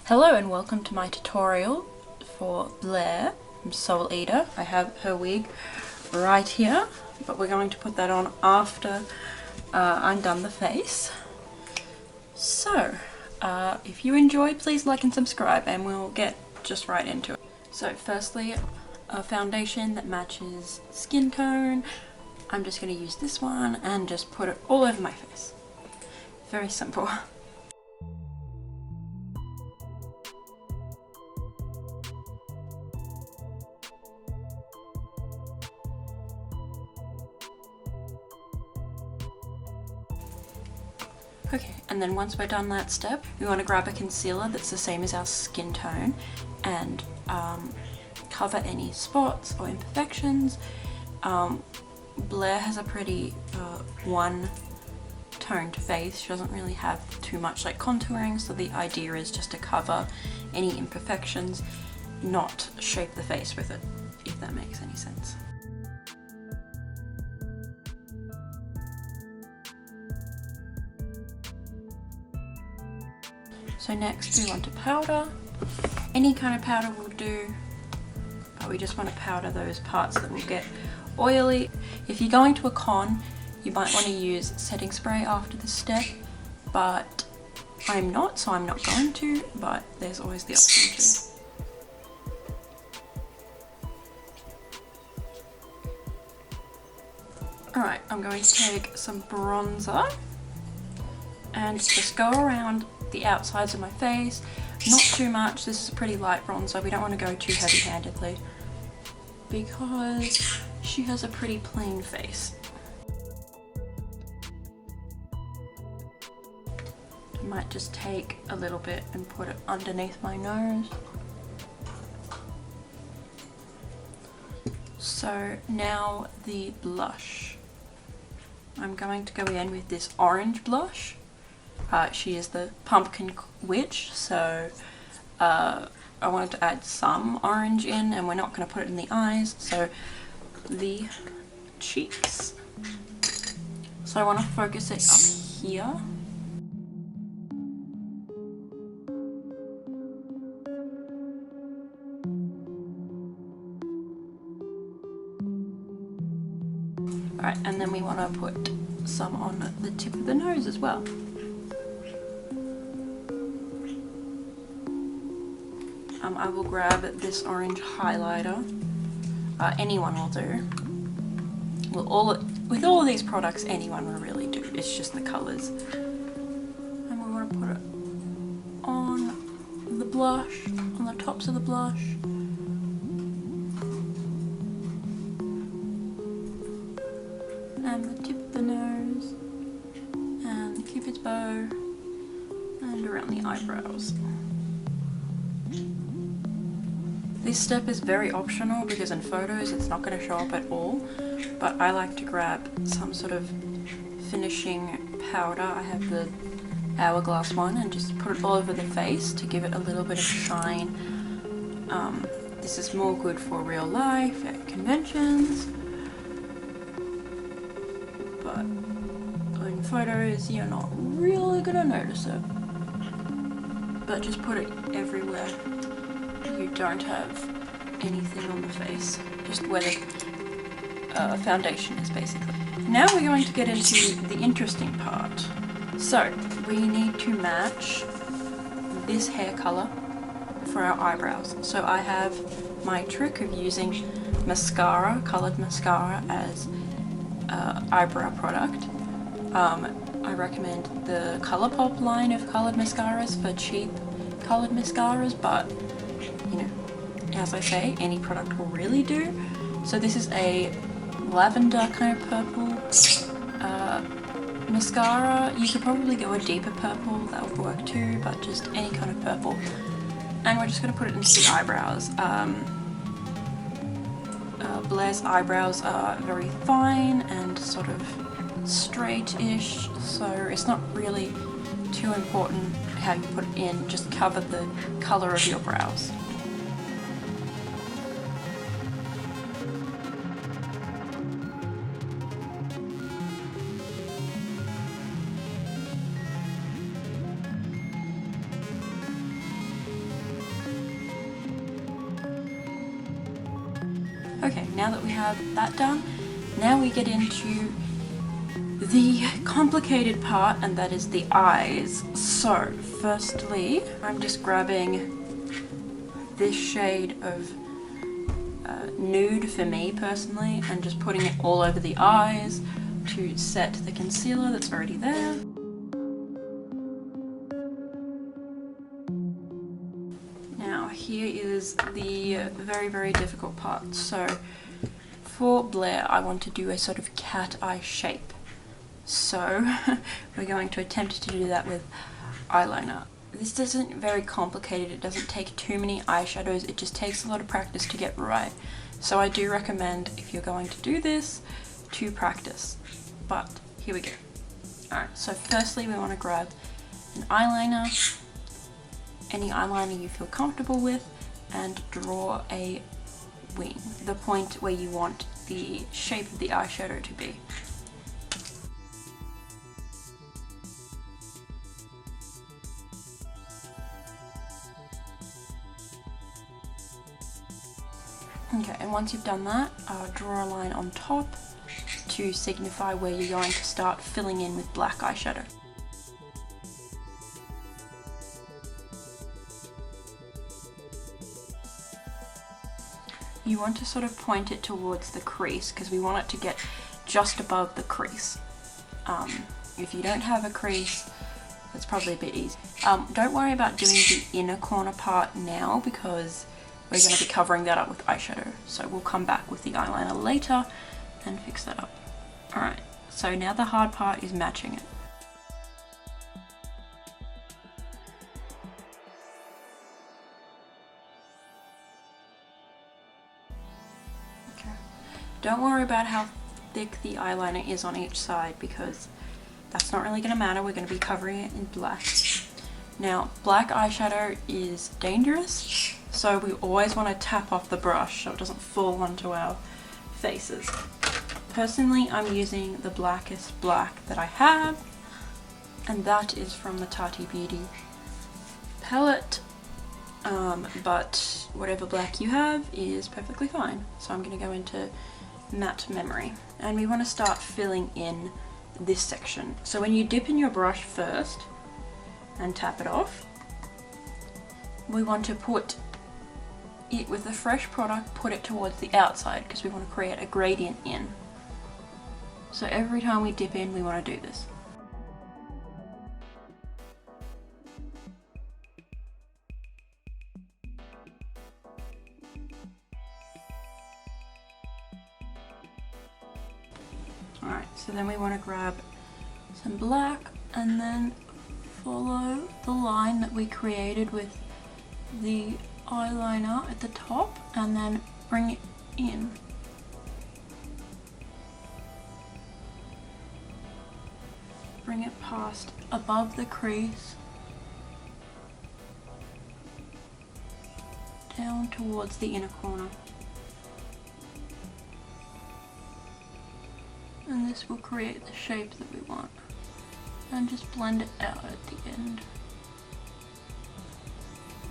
Hello and welcome to my tutorial for BLAIR from Soul Eater. I have her wig right here, but we're going to put that on after I'm done the face. So, if you enjoy, please like and subscribe and we'll get just right into it. So firstly, a foundation that matches skin tone. I'm just going to use this one and just put it all over my face. Very simple. Okay, and then once we're done that step, we want to grab a concealer that's the same as our skin tone and cover any spots or imperfections. BLAIR has a pretty one-toned face. She doesn't really have too much like contouring, so the idea is just to cover any imperfections, not shape the face with it, if that makes any sense. So next we want to powder. Any kind of powder will do, but we just want to powder those parts that will get oily. If you're going to a con, you might want to use setting spray after this step, but I'm not, so I'm not going to, but there's always the option to. Alright, I'm going to take some bronzer and just go around the outsides of my face. Not too much, this is a pretty light bronzer, we don't want to go too heavy-handedly because she has a pretty plain face. I might just take a little bit and put it underneath my nose. So now the blush. I'm going to go in with this orange blush. She is the pumpkin witch, so I wanted to add some orange in, and we're not going to put it in the eyes, so the cheeks. So I want to focus it up here. Alright, and then we want to put some on the tip of the nose as well. I will grab this orange highlighter. Anyone will do. With all of these products, anyone will really do. It's just the colours. And we want to put it on the blush, on the tops of the blush. And the tip of the nose. And the cupid's bow. And around the eyebrows. This step is very optional because in photos it's not going to show up at all, but I like to grab some sort of finishing powder. I have the Hourglass one and just put it all over the face to give it a little bit of shine. This is more good for real life at conventions, but in photos you're not really going to notice it. But just put it everywhere you don't have anything on the face, just where the foundation is basically. Now we're going to get into the interesting part. So we need to match this hair color for our eyebrows. So I have my trick of using mascara, colored mascara as eyebrow product. I recommend the ColourPop line of colored mascaras for cheap colored mascaras, but you know, as I say, any product will really do. So this is a lavender kind of purple mascara. You could probably go a deeper purple, that would work too, but just any kind of purple. And we're just going to put it into the eyebrows. BLAIR's eyebrows are very fine and sort of straight-ish, so it's not really too important how you put it in, just cover the colour of your brows. Okay, now that we have that done, now we get into the complicated part, and that is the eyes. So firstly, I'm just grabbing this shade of nude for me personally and just putting it all over the eyes to set the concealer that's already there. Now here is the very difficult part. So for Blair, I want to do a sort of cat eye shape. So we're going to attempt to do that with eyeliner. This isn't very complicated, it doesn't take too many eyeshadows, it just takes a lot of practice to get right. So I do recommend, if you're going to do this, to practice. But here we go. Alright, so firstly we want to grab an eyeliner, any eyeliner you feel comfortable with, and draw a wing, the point where you want the shape of the eyeshadow to be. Okay, and once you've done that, draw a line on top to signify where you're going to start filling in with black eyeshadow. You want to sort of point it towards the crease because we want it to get just above the crease. If you don't have a crease, that's probably a bit easy. Don't worry about doing the inner corner part now because we're going to be covering that up with eyeshadow. So we'll come back with the eyeliner later and fix that up. Alright, so now the hard part is matching it. Okay. Don't worry about how thick the eyeliner is on each side because that's not really going to matter. We're going to be covering it in black. Now, black eyeshadow is dangerous, so we always want to tap off the brush so it doesn't fall onto our faces. Personally, I'm using the blackest black that I have, and that is from the Tati Beauty palette, but whatever black you have is perfectly fine. So I'm going to go into Matte Memory, and we want to start filling in this section. So when you dip in your brush first and tap it off, we want to put it with a fresh product, put it towards the outside because we want to create a gradient in. So every time we dip in, we want to do this. Alright, so then we want to grab some black and then follow the line that we created with the eyeliner at the top and then bring it in. Bring it past above the crease, down towards the inner corner. And this will create the shape that we want. And just blend it out at the end.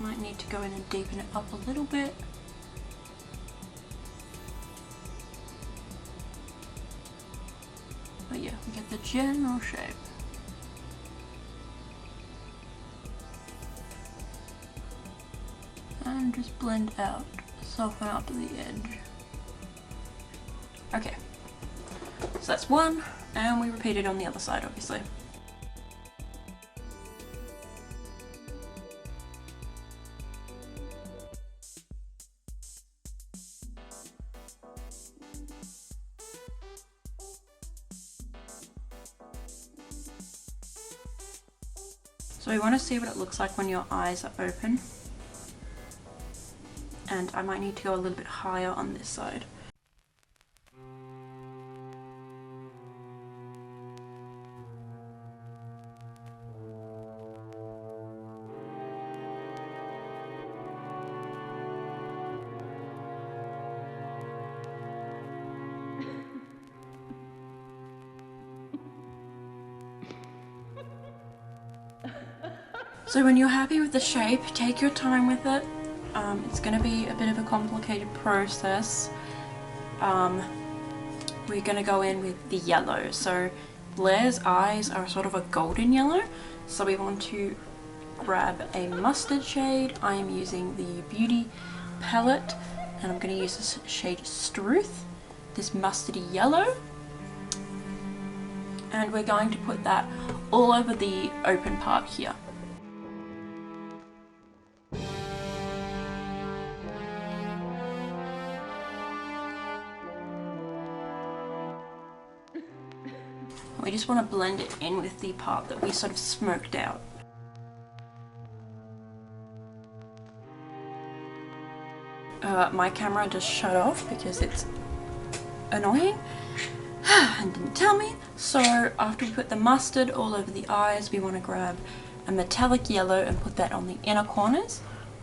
Might need to go in and deepen it up a little bit. But yeah, we get the general shape. And just blend out, soften up the edge. Okay, so that's one, and we repeat it on the other side, obviously. So we want to see what it looks like when your eyes are open. And I might need to go a little bit higher on this side. So when you're happy with the shape, take your time with it. It's going to be a bit of a complicated process, we're going to go in with the yellow. So Blair's eyes are sort of a golden yellow, so we want to grab a mustard shade. I am using the Beauty palette, and I'm going to use this shade Struth, this mustardy yellow, and we're going to put that all over the open part here. We just want to blend it in with the part that we sort of smoked out. My camera just shut off because it's annoying and didn't tell me. So after we put the mustard all over the eyes, we want to grab a metallic yellow and put that on the inner corners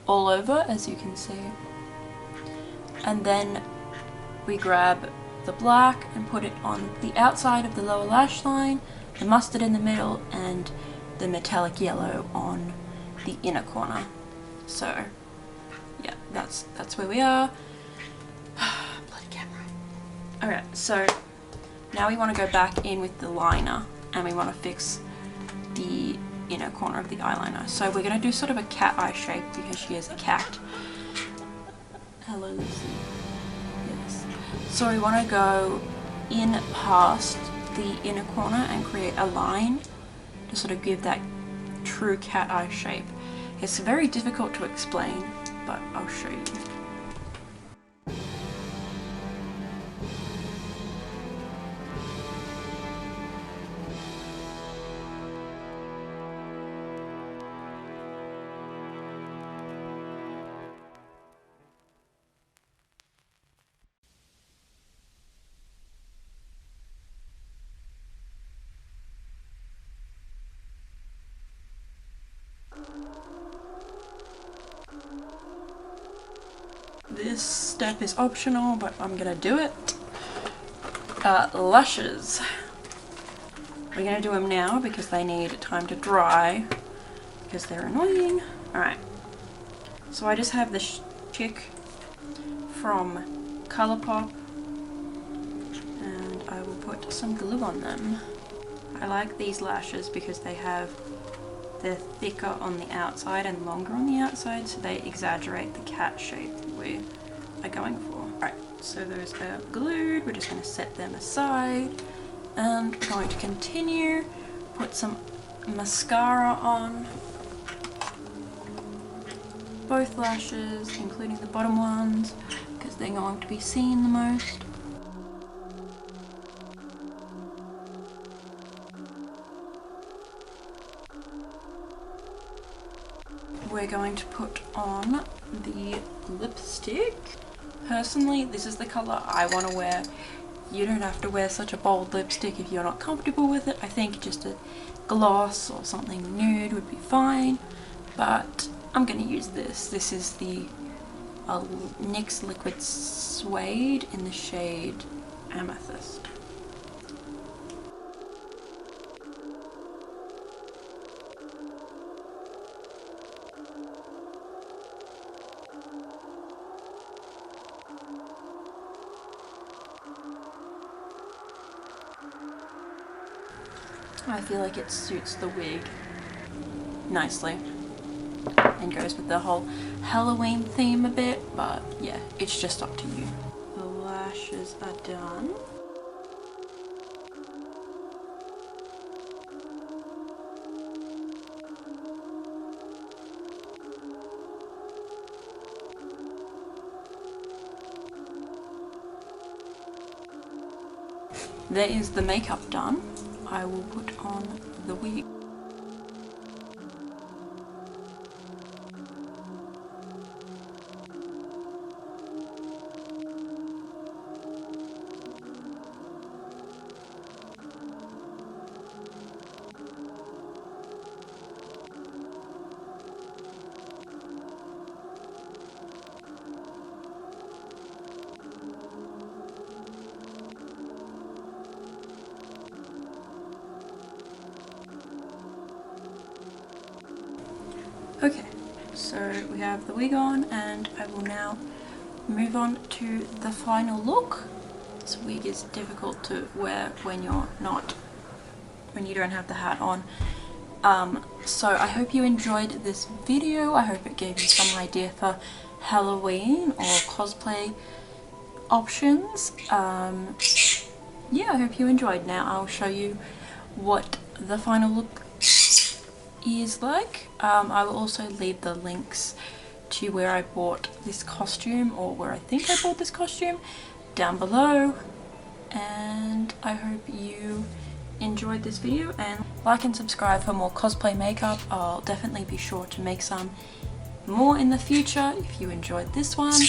all over, as you can see. And then we grab the black and put it on the outside of the lower lash line, the mustard in the middle, and the metallic yellow on the inner corner. So yeah, that's where we are. Bloody camera. Alright, so now we want to go back in with the liner and we want to fix the inner corner of the eyeliner. So we're going to do sort of a cat eye shape because she is a cat. Hello, Lucy. Yes. So we want to go in past the inner corner and create a line to sort of give that true cat eye shape. It's very difficult to explain, but I'll show you. This step is optional, but I'm gonna do it. Lashes. We're gonna do them now because they need time to dry because they're annoying. Alright, so I just have this chick from Colourpop and I will put some glue on them. I like these lashes because they're thicker on the outside and longer on the outside, so they exaggerate the cat shape that we are going for. Alright, so those are glued. We're just going to set them aside and we're going to continue. Put some mascara on both lashes, including the bottom ones, because they're going to be seen the most. We're going to put on the lipstick. Personally, this is the colour I want to wear. You don't have to wear such a bold lipstick if you're not comfortable with it. I think just a gloss or something nude would be fine, but I'm going to use this. This is the NYX Liquid Suede in the shade Amethyst. I feel like it suits the wig nicely and goes with the whole Halloween theme a bit, but yeah, it's just up to you. The lashes are done. There is the makeup done. I will put on the wig. Okay, so we have the wig on and I will now move on to the final look. This wig is difficult to wear when you don't have the hat on. So I hope you enjoyed this video. I hope it gave you some idea for Halloween or cosplay options. Yeah, I hope you enjoyed. Now I'll show you what the final look is like. I will also leave the links to where I bought this costume, or where I think I bought this costume, down below. And I hope you enjoyed this video, and like and subscribe for more cosplay makeup. I'll definitely be sure to make some more in the future if you enjoyed this one.